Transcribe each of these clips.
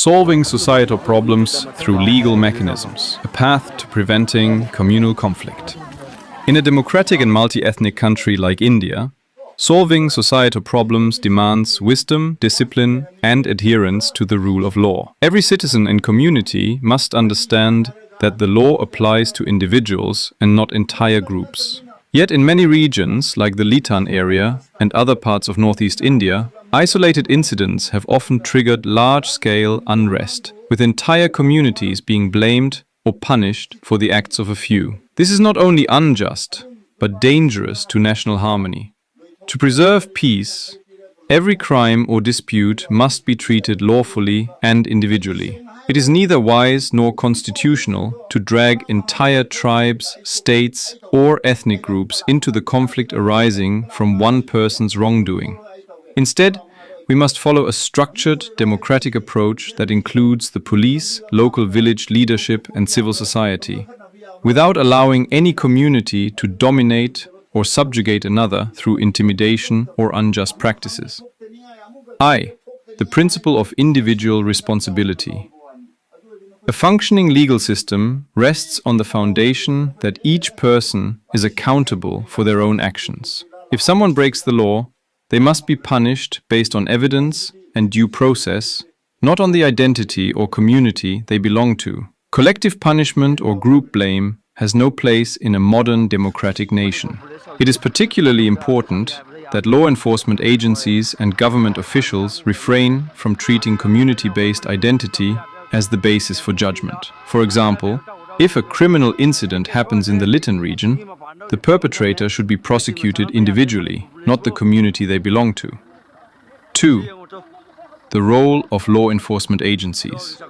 Solving societal problems through legal mechanisms, a path to preventing communal conflict. In a democratic and multi-ethnic country like India, solving societal problems demands wisdom, discipline, and adherence to the rule of law. Every citizen and community must understand that the law applies to individuals and not entire groups. Yet in many regions, like the Litan area and other parts of northeast India, isolated incidents have often triggered large-scale unrest, with entire communities being blamed or punished for the acts of a few. This is not only unjust, but dangerous to national harmony. To preserve peace, every crime or dispute must be treated lawfully and individually. It is neither wise nor constitutional to drag entire tribes, states, or ethnic groups into the conflict arising from one person's wrongdoing. Instead, we must follow a structured, democratic approach that includes the police, local village leadership, and civil society, without allowing any community to dominate or subjugate another through intimidation or unjust practices. The principle of individual responsibility. A functioning legal system rests on the foundation that each person is accountable for their own actions. If someone breaks the law, they must be punished based on evidence and due process, not on the identity or community they belong to. Collective punishment or group blame has no place in a modern democratic nation. It is particularly important that law enforcement agencies and government officials refrain from treating community-based identity as the basis for judgment. For example, if a criminal incident happens in the Litan region, the perpetrator should be prosecuted individually, not the community they belong to. 2. The role of law enforcement agencies.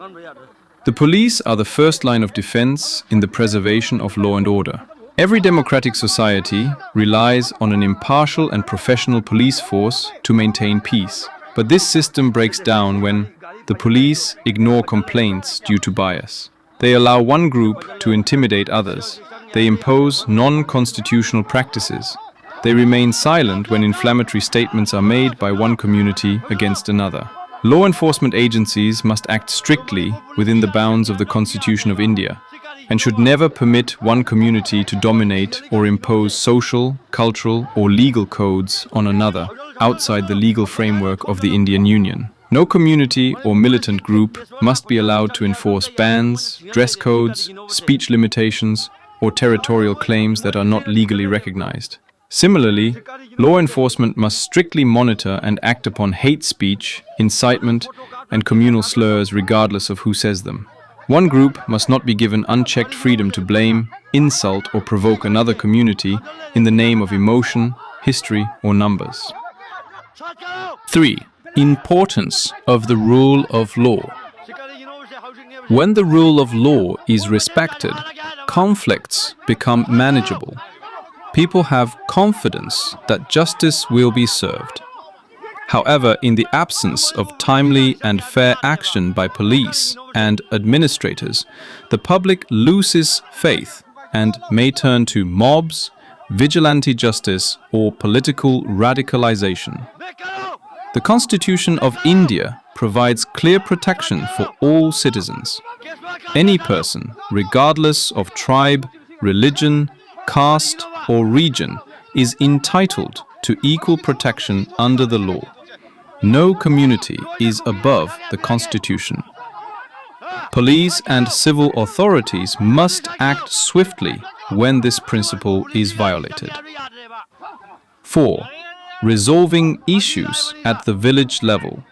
The police are the first line of defense in the preservation of law and order. Every democratic society relies on an impartial and professional police force to maintain peace. But this system breaks down when the police ignore complaints due to bias. They allow one group to intimidate others. They impose non-constitutional practices. They remain silent when inflammatory statements are made by one community against another. Law enforcement agencies must act strictly within the bounds of the Constitution of India and should never permit one community to dominate or impose social, cultural, or legal codes on another outside the legal framework of the Indian Union. No community or militant group must be allowed to enforce bans, dress codes, speech limitations, or territorial claims that are not legally recognized. Similarly, law enforcement must strictly monitor and act upon hate speech, incitement, and communal slurs regardless of who says them. One group must not be given unchecked freedom to blame, insult, or provoke another community in the name of emotion, history, or numbers. 3. Importance of the rule of law. When the rule of law is respected, conflicts become manageable. People have confidence that justice will be served. However, in the absence of timely and fair action by police and administrators, the public loses faith and may turn to mobs, vigilante justice, or political radicalization. The Constitution of India provides clear protection for all citizens. Any person, regardless of tribe, religion, caste, or region, is entitled to equal protection under the law. No community is above the Constitution. Police and civil authorities must act swiftly when this principle is violated. 4. Resolving issues at the village level.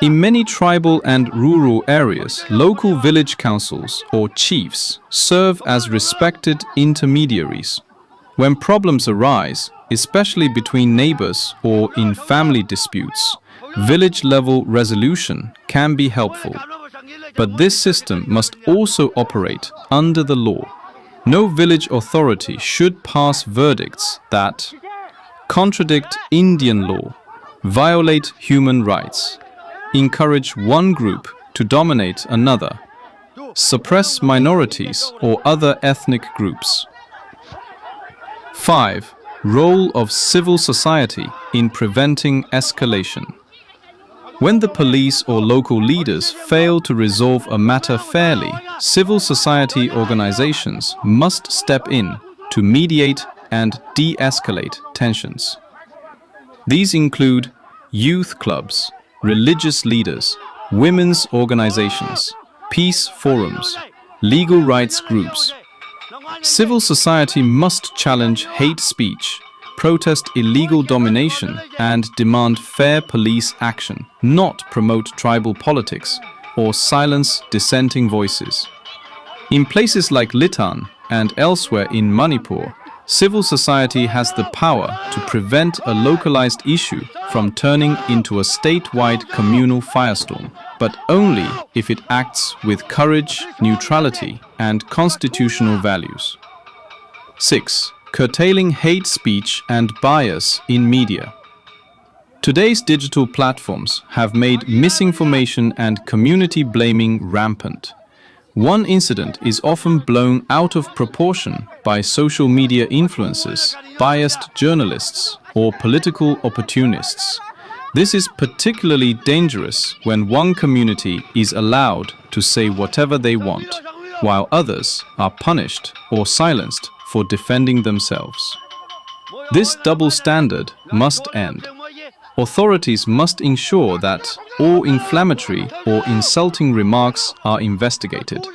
In many tribal and rural areas, local village councils or chiefs serve as respected intermediaries. When problems arise, especially between neighbors or in family disputes, village-level resolution can be helpful. But this system must also operate under the law. No village authority should pass verdicts that contradict Indian law, violate human rights, encourage one group to dominate another, suppress minorities or other ethnic groups. 5. Role of civil society in preventing escalation. When the police or local leaders fail to resolve a matter fairly, civil society organizations must step in to mediate and de-escalate tensions. These include youth clubs, religious leaders, women's organizations, peace forums, legal rights groups. Civil society must challenge hate speech, protest illegal domination, and demand fair police action, not promote tribal politics or silence dissenting voices. In places like Litan and elsewhere in Manipur, civil society has the power to prevent a localized issue from turning into a statewide communal firestorm, but only if it acts with courage, neutrality, and constitutional values. 6. Curtailing hate speech and bias in media. Today's digital platforms have made misinformation and community blaming rampant. One incident is often blown out of proportion by social media influencers, biased journalists, or political opportunists. This is particularly dangerous when one community is allowed to say whatever they want, while others are punished or silenced for defending themselves. This double standard must end. Authorities must ensure that all inflammatory or insulting remarks are investigated.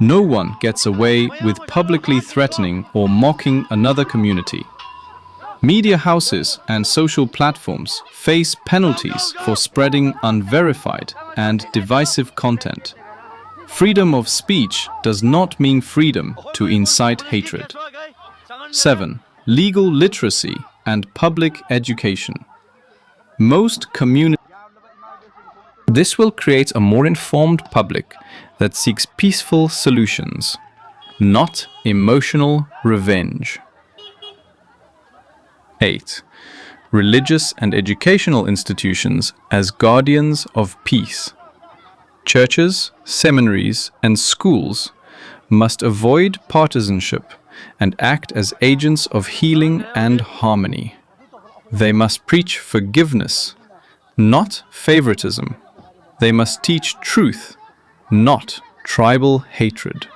No one gets away with publicly threatening or mocking another community. Media houses and social platforms face penalties for spreading unverified and divisive content. Freedom of speech does not mean freedom to incite hatred. 7. Legal literacy and public education. Most communities. This will create a more informed public that seeks peaceful solutions, not emotional revenge. 8. Religious and educational institutions as guardians of peace. Churches, seminaries, and schools must avoid partisanship and act as agents of healing and harmony. They must preach forgiveness, not favoritism. They must teach truth, not tribal hatred.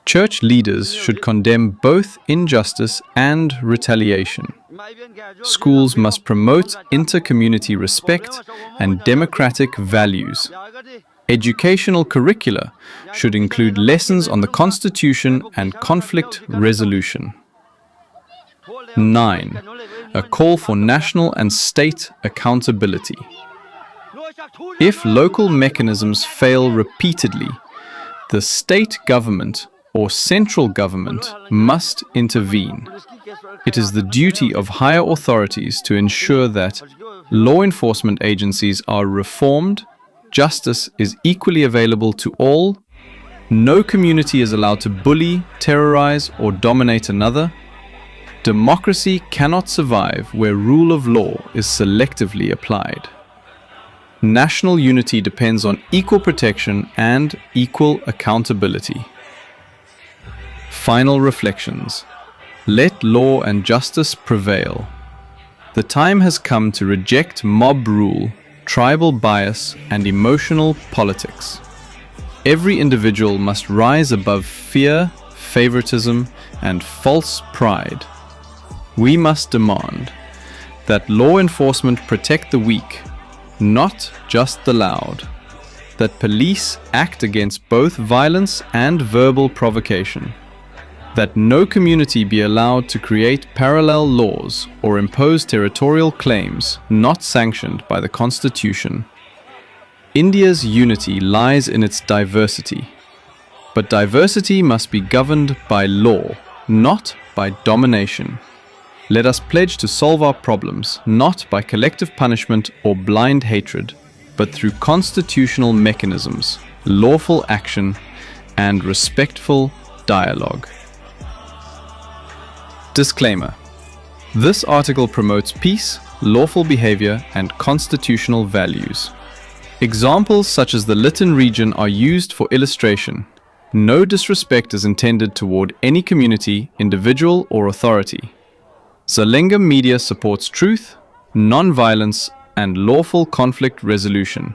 Church leaders should condemn both injustice and retaliation. Schools must promote inter-community respect and democratic values. Educational curricula should include lessons on the Constitution and conflict resolution. 9. A call for national and state accountability. If local mechanisms fail repeatedly, the state government or central government must intervene. It is the duty of higher authorities to ensure that law enforcement agencies are reformed, justice is equally available to all, no community is allowed to bully, terrorize, or dominate another. Democracy cannot survive where rule of law is selectively applied. National unity depends on equal protection and equal accountability. Final reflections. Let law and justice prevail. The time has come to reject mob rule, tribal bias, and emotional politics. Every individual must rise above fear, favoritism, and false pride. We must demand that law enforcement protect the weak, not just the loud. That police act against both violence and verbal provocation. That no community be allowed to create parallel laws or impose territorial claims not sanctioned by the Constitution. India's unity lies in its diversity, but diversity must be governed by law, not by domination. Let us pledge to solve our problems not by collective punishment or blind hatred, but through constitutional mechanisms, lawful action, and respectful dialogue. Disclaimer. This article promotes peace, lawful behavior, and constitutional values. Examples such as the Litan region are used for illustration. No disrespect is intended toward any community, individual, or authority. Zelengam Media supports truth, non-violence, and lawful conflict resolution.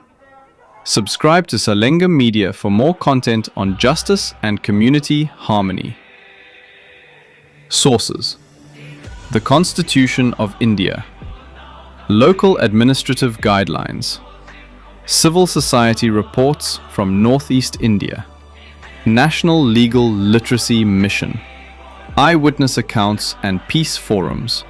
Subscribe to Salenga Media for more content on justice and community harmony. Sources: The Constitution of India, Local Administrative Guidelines, Civil Society Reports from Northeast India, National Legal Literacy Mission, Eyewitness Accounts and Peace Forums.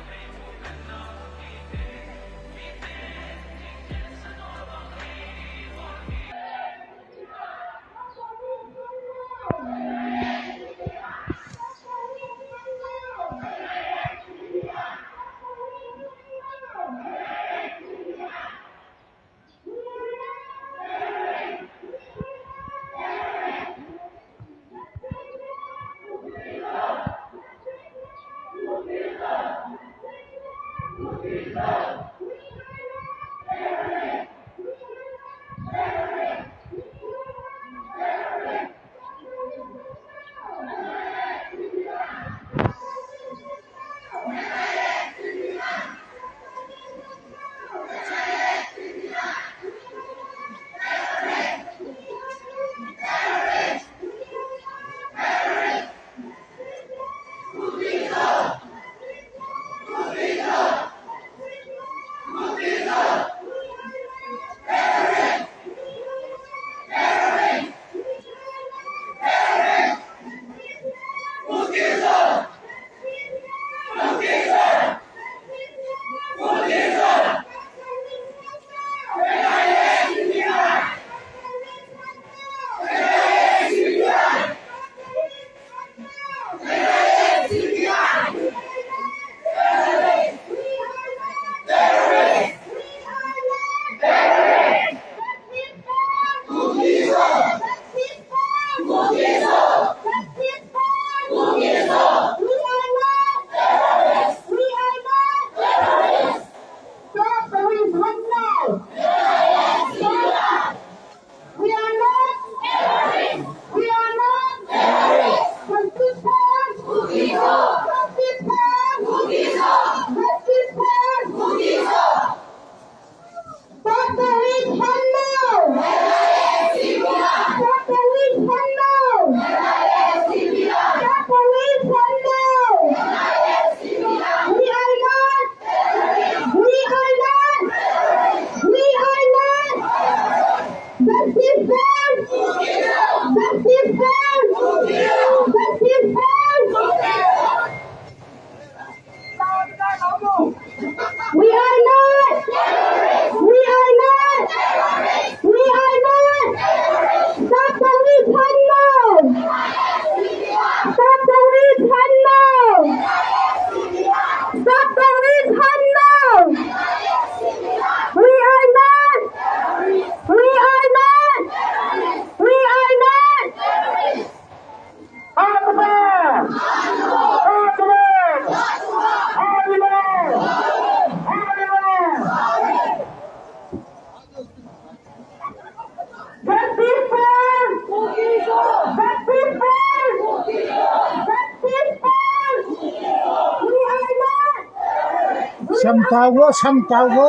Samtawa